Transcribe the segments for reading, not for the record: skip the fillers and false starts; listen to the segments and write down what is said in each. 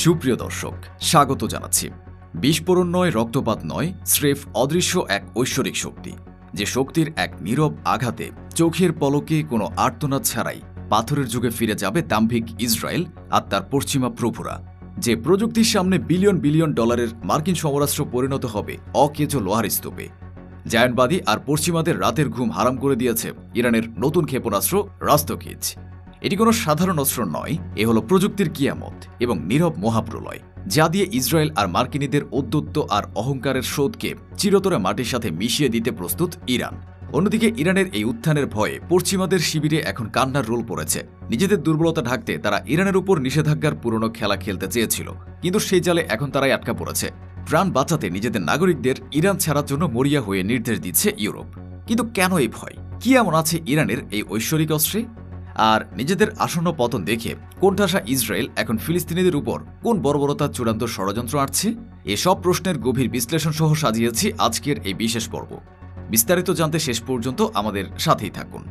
সুপ্রিয় দর্শক, স্বাগত জানাচ্ছি। বিস্ফোরণ নয়, রক্তপাত নয়, স্রেফ অদৃশ্য এক ঐশ্বরিক শক্তি, যে শক্তির এক নীরব আঘাতে চোখের পলকে কোনো আর্তনাদ ছাড়াই পাথরের যুগে ফিরে যাবে দাম্ভিক ইসরায়েল আর তার পশ্চিমা প্রভুরা। যে প্রযুক্তির সামনে বিলিয়ন বিলিয়ন ডলারের মার্কিন সমরাস্ত্র পরিণত হবে অকেজো লোহার স্তূপে। জায়নবাদী আর পশ্চিমাদের রাতের ঘুম হারাম করে দিয়েছে ইরানের নতুন ক্ষেপণাস্ত্র রাস্তকিজ। এটি কোনো সাধারণ অস্ত্র নয়, এ হলো প্রযুক্তির কিয়ামত এবং নীরব মহাপ্রলয়, যা দিয়ে ইসরায়েল আর মার্কিনীদের ঔদ্ধত্য আর অহংকারের স্রোতকে চিরতরে মাটির সাথে মিশিয়ে দিতে প্রস্তুত ইরান। অন্যদিকে ইরানের এই উত্থানের ভয়ে পশ্চিমাদের শিবিরে এখন কান্নার রোল পড়েছে। নিজেদের দুর্বলতা ঢাকতে তারা ইরানের উপর নিষেধাজ্ঞার পুরনো খেলা খেলতে চেয়েছিল, কিন্তু সেই জালে এখন তারাই আটকা পড়েছে। প্রাণ বাঁচাতে নিজেদের নাগরিকদের ইরান ছাড়ার জন্য মরিয়া হয়ে নির্দেশ দিচ্ছে ইউরোপ। কিন্তু কেন এই ভয়? কি এমন আছে ইরানের এই ঐশ্বরিক অস্ত্রে? আর নিজেদের আসন্ন পতন দেখে কোণঠাসা ইসরায়েল এখন ফিলিস্তিনিদের উপর কোন বর্বরতার চূড়ান্ত ষড়যন্ত্র আঁটছে? এসব প্রশ্নের গভীর বিশ্লেষণ সহ সাজিয়েছি আজকের এই বিশেষ পর্ব। বিস্তারিত জানতে শেষ পর্যন্ত আমাদের সাথেই থাকুন।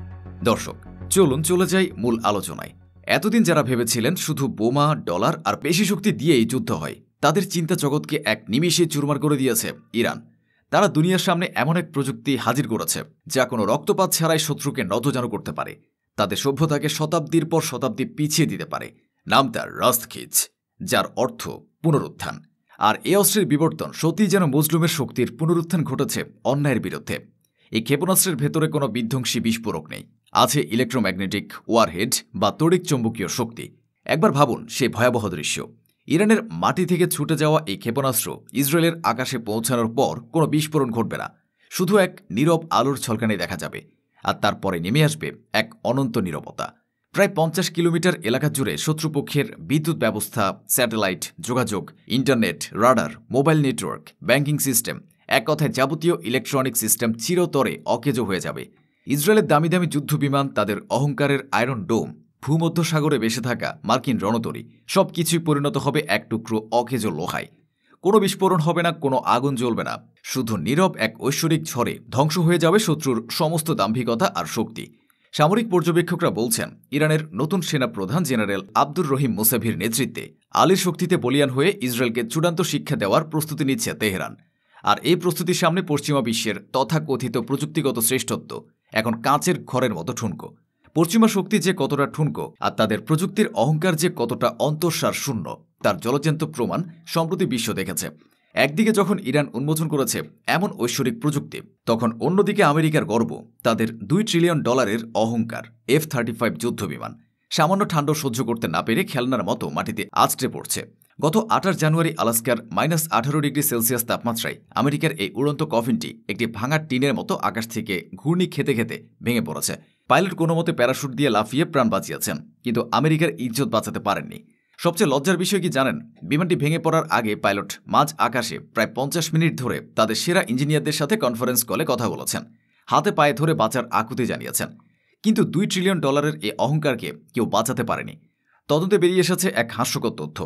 দর্শক, চলুন চলে যাই মূল আলোচনায়। এতদিন যারা ভেবেছিলেন শুধু বোমা, ডলার আর পেশি শক্তি দিয়েই যুদ্ধ হয়, তাদের চিন্তা জগৎকে এক নিমিষে চুরমার করে দিয়েছে ইরান। তারা দুনিয়ার সামনে এমন এক প্রযুক্তি হাজির করেছে যা কোনো রক্তপাত ছাড়াই শত্রুকে নতজানু করতে পারে, তাদের সভ্যতাকে শতাব্দীর পর শতাব্দী পিছিয়ে দিতে পারে। নাম তার রাস্তকিজ, যার অর্থ পুনরুত্থান। আর এ অস্ত্রের বিবর্তন সত্যিই যেন মজলুমের শক্তির পুনরুত্থান ঘটেছে অন্যায়ের বিরুদ্ধে। এই ক্ষেপণাস্ত্রের ভেতরে কোনো বিধ্বংসী বিস্ফোরক নেই, আছে ইলেকট্রোম্যাগনেটিক ওয়ারহেড বা তড়িৎ চৌম্বকীয় শক্তি। একবার ভাবুন সেই ভয়াবহ দৃশ্য। ইরানের মাটি থেকে ছুটে যাওয়া এই ক্ষেপণাস্ত্র ইসরায়েলের আকাশে পৌঁছানোর পর কোনো বিস্ফোরণ ঘটবে না, শুধু এক নীরব আলোর ঝলকানি দেখা যাবে। আর তারপরে নেমে আসবে এক অনন্ত নীরবতা। প্রায় 50 কিলোমিটার এলাকা জুড়ে শত্রুপক্ষের বিদ্যুৎ ব্যবস্থা, স্যাটেলাইট যোগাযোগ, internet, radar, mobile network, banking system, এক কথায় যাবতীয় ইলেকট্রনিক সিস্টেম চিরতরে অকেজো হয়ে যাবে। ইসরায়েলের দামি দামি যুদ্ধবিমান, তাদের অহংকারের আয়রন ডোম, ভূমধ্যসাগরে ভেসে থাকা মার্কিন রণতরী, সবকিছুই পরিণত হবে এক টুকরো অকেজো লোহায়। কোনো বিস্ফোরণ হবে না, কোনো আগুন জ্বলবে না, শুধু নীরব এক ঐশ্বরিক ঝড়ে ধ্বংস হয়ে যাবে শত্রুর সমস্ত দাম্ভিকতা আর শক্তি। সামরিক পর্যবেক্ষকরা বলছেন, ইরানের নতুন সেনাপ্রধান জেনারেল আব্দুর রহিম মুসাভির নেতৃত্বে আলীর শক্তিতে বলিয়ান হয়ে ইসরায়েলকে চূড়ান্ত শিক্ষা দেওয়ার প্রস্তুতি নিচ্ছে তেহরান। আর এই প্রস্তুতির সামনে পশ্চিমা বিশ্বের তথাকথিত প্রযুক্তিগত শ্রেষ্ঠত্ব এখন কাঁচের ঘরের মতো ঠুনকো। পশ্চিমা শক্তি যে কতটা ঠুনকো আর তাদের প্রযুক্তির অহংকার যে কতটা অন্তঃসার শূন্য, তার জলজ্যান্ত প্রমাণ সম্প্রতি বিশ্ব দেখেছে। একদিকে যখন ইরান উন্মোচন করেছে এমন ঐশ্বরিক প্রযুক্তি, তখন অন্যদিকে আমেরিকার গর্ব, তাদের $2 ট্রিলিয়ন অহংকার F-35 যুদ্ধবিমান সামান্য ঠান্ডা সহ্য করতে না পেরে খেলনার মতো মাটিতে আছড়ে পড়ছে। গত 28 জানুয়ারি আলাস্কার -18 ডিগ্রি সেলসিয়াস তাপমাত্রায় আমেরিকার এই উড়ন্ত কফিনটি একটি ভাঙা টিনের মতো আকাশ থেকে ঘূর্ণি খেতে খেতে ভেঙে পড়েছে। পাইলট কোনো মতে প্যারাশুট দিয়ে লাফিয়ে প্রাণ বাঁচিয়েছেন, কিন্তু আমেরিকার ইজ্জত বাঁচাতে পারেননি। সবচেয়ে লজ্জার বিষয় কি জানেন? বিমানটি ভেঙে পড়ার আগে পাইলট মাঝ আকাশে প্রায় 50 মিনিট ধরে তাদের সেরা ইঞ্জিনিয়ারদের সাথে কনফারেন্স কলে কথা বলেছেন, হাতে পায়ে ধরে বাঁচার আকুতি জানিয়েছেন। কিন্তু $2 ট্রিলিয়ন এই অহংকারকে কেউ বাঁচাতে পারেনি। তদন্তে বেরিয়ে এসেছে এক হাস্যকর তথ্য।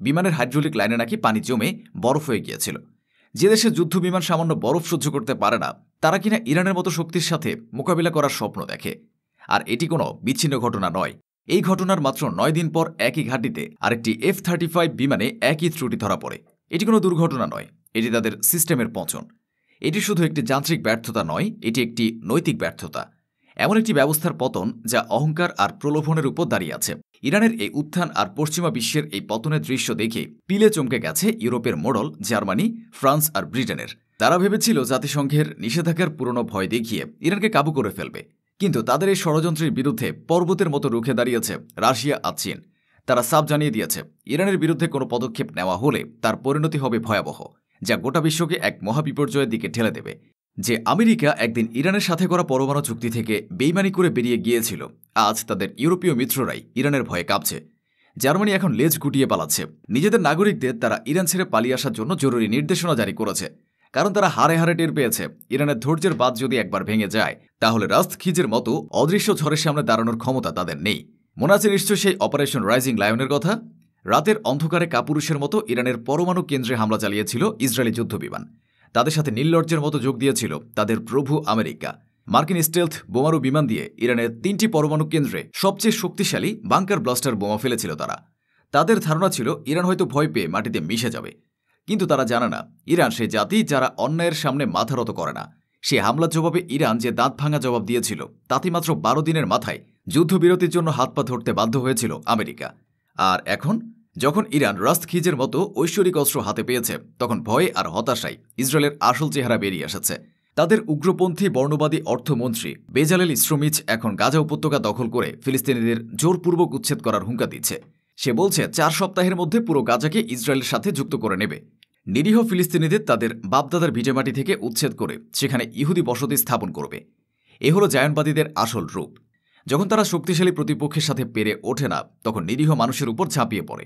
বিমানের হাইড্রোলিক লাইনে নাকি পানি জমে বরফ হয়ে গিয়েছিল। যে দেশে যুদ্ধ বিমান সামান্য বরফ সহ্য করতে পারে না, তারা কিনা ইরানের মতো শক্তির সাথে মোকাবিলা করার স্বপ্ন দেখে। আর এটি কোনো বিচ্ছিন্ন ঘটনা নয়। এই ঘটনার মাত্র 9 দিন পর একই ঘাঁটিতে আরেকটি F-35 বিমানে একই ত্রুটি ধরা পড়ে। এটি কোনো দুর্ঘটনা নয়, এটি তাদের সিস্টেমের পতন। এটি শুধু একটি যান্ত্রিক ব্যর্থতা নয়, এটি একটি নৈতিক ব্যর্থতা। এমন একটি ব্যবস্থার পতন যা অহংকার আর প্রলোভনের উপর দাঁড়িয়ে আছে। ইরানের এই উত্থান আর পশ্চিমা বিশ্বের এই পতনের দৃশ্য দেখে পিলে চমকে গেছে ইউরোপের মোড়ল জার্মানি, ফ্রান্স আর ব্রিটেনের। তারা ভেবেছিল জাতিসংঘের নিষেধাজ্ঞার পুরনো ভয় দেখিয়ে ইরানকে কাবু করে ফেলবে, কিন্তু তাদের এই ষড়যন্ত্রের বিরুদ্ধে পর্বতের মতো রুখে দাঁড়িয়েছে রাশিয়া আর চীন। তারা সাফ জানিয়ে দিয়েছে, ইরানের বিরুদ্ধে কোনো পদক্ষেপ নেওয়া হলে তার পরিণতি হবে ভয়াবহ, যা গোটা বিশ্বকে এক মহাবিপর্যয়ের দিকে ঠেলে দেবে। যে আমেরিকা একদিন ইরানের সাথে করা পরমাণু চুক্তি থেকে বেইমানি করে বেরিয়ে গিয়েছিল, আজ তাদের ইউরোপীয় মিত্ররাই ইরানের ভয়ে কাঁপছে। জার্মানি এখন লেজ গুটিয়ে পালাচ্ছে। নিজেদের নাগরিকদের তারা ইরান ছেড়ে পালিয়ে আসার জন্য জরুরি নির্দেশনা জারি করেছে, কারণ তারা হারে হারে টের পেয়েছে ইরানের ধৈর্যের বাঁধ যদি একবার ভেঙে যায়, তাহলে রাস্তকিজের মতো অদৃশ্য ঝড়ের সামনে দাঁড়ানোর ক্ষমতা তাদের নেই। মনে আছে নিশ্চয় সেই অপারেশন রাইজিং লায়নের কথা? রাতের অন্ধকারে কাপুরুষের মতো ইরানের পরমাণু কেন্দ্রে হামলা চালিয়েছিল ইসরায়েলি যুদ্ধবিমান। তাদের সাথে নির্লজ্জের মতো যোগ দিয়েছিল তাদের প্রভু আমেরিকা। মার্কিন স্টেলথ বোমারু বিমান দিয়ে ইরানের 3টি পরমাণু কেন্দ্রে সবচেয়ে শক্তিশালী বাংকার ব্লাস্টার বোমা ফেলেছিল তারা। তাদের ধারণা ছিল ইরান হয়তো ভয় পেয়ে মাটিতে মিশে যাবে, কিন্তু তারা জানে না ইরান সে জাতি যারা অন্যায়ের সামনে মাথা নত করে না। সে হামলার জবাবে ইরান যে দাঁত ভাঙা জবাব দিয়েছিল তাতে মাত্র 12 দিনের মাথায় যুদ্ধবিরতির জন্য হাত পা ধরতে বাধ্য হয়েছিল আমেরিকা। আর এখন যখন ইরান রাস্তখিজের মতো ঐশ্বরিক অস্ত্র হাতে পেয়েছে, তখন ভয়ে আর হতাশায় ইসরায়েলের আসল চেহারা বেরিয়ে এসেছে। তাদের উগ্রপন্থী বর্ণবাদী অর্থমন্ত্রী বেজালেল ইস্ট্রোমিচ এখন গাজা উপত্যকা দখল করে ফিলিস্তিনিদের জোরপূর্বক উচ্ছেদ করার হুঙ্কা দিচ্ছে। সে বলছে 4 সপ্তাহের মধ্যে পুরো গাজাকে ইসরায়েলের সাথে যুক্ত করে নেবে। নিরীহ ফিলিস্তিনিদের তাদের বাপদাদার ভিটেমাটি থেকে উচ্ছেদ করে সেখানে ইহুদি বসতি স্থাপন করবে। এ হলো জায়নবাদীদের আসল রূপ। যখন তারা শক্তিশালী প্রতিপক্ষের সাথে পেরে ওঠে না, তখন নিরীহ মানুষের উপর ঝাঁপিয়ে পড়ে।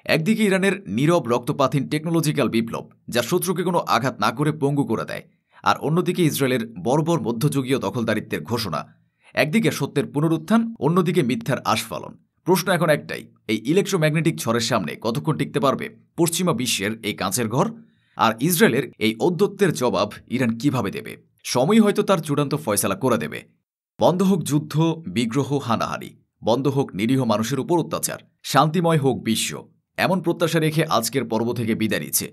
একদিকে ইরানের নীরব রক্তপাতহীন টেকনোলজিক্যাল বিপ্লব, যা শত্রুকে কোনো আঘাত না করে পঙ্গু করে দেয়, আর অন্যদিকে ইসরায়েলের বর্বর মধ্যযুগীয় দখলদারিত্বের ঘোষণা। একদিকে সত্যের পুনরুত্থান, অন্যদিকে মিথ্যার আস্ফালন। প্রশ্ন এখন একটাই, এই ইলেকট্রোম্যাগনেটিক ঝড়ের সামনে কতক্ষণ টিকতে পারবে পশ্চিমা বিশ্বের এই কাঁচের ঘর? আর ইসরায়েলের এই ঔদ্ধত্যের জবাব ইরান কিভাবে দেবে? সময় হয়তো তার চূড়ান্ত ফয়সালা করে দেবে। বন্ধ হোক যুদ্ধ, বিগ্রহ, হানাহানি, বন্ধ হোক নিরীহ মানুষের উপর অত্যাচার, শান্তিময় হোক বিশ্ব, এমন প্রত্যাশা রেখে আজকের পর্ব থেকে বিদায় নিচ্ছে।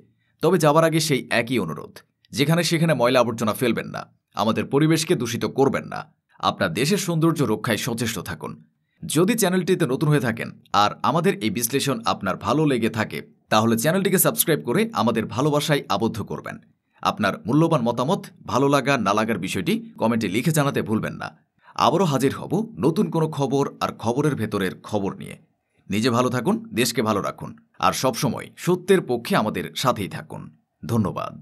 তবে যাবার আগে সেই একই অনুরোধ, যেখানে সেখানে ময়লা আবর্জনা ফেলবেন না, আমাদের পরিবেশকে দূষিত করবেন না, আপনার দেশের সৌন্দর্য রক্ষায় সচেষ্ট থাকুন। যদি চ্যানেলটিতে নতুন হয়ে থাকেন আর আমাদের এই বিশ্লেষণ আপনার ভালো লেগে থাকে, তাহলে চ্যানেলটিকে সাবস্ক্রাইব করে আমাদের ভালোবাসায় আবদ্ধ করবেন। আপনার মূল্যবান মতামত, ভালো লাগা না লাগার বিষয়টি কমেন্টে লিখে জানাতে ভুলবেন না। আবারও হাজির হব নতুন কোনো খবর আর খবরের ভেতরের খবর নিয়ে। নিজে ভালো থাকুন, দেশকে ভালো রাখুন, আর সবসময় সত্যের পক্ষে আমাদের সাথেই থাকুন। ধন্যবাদ।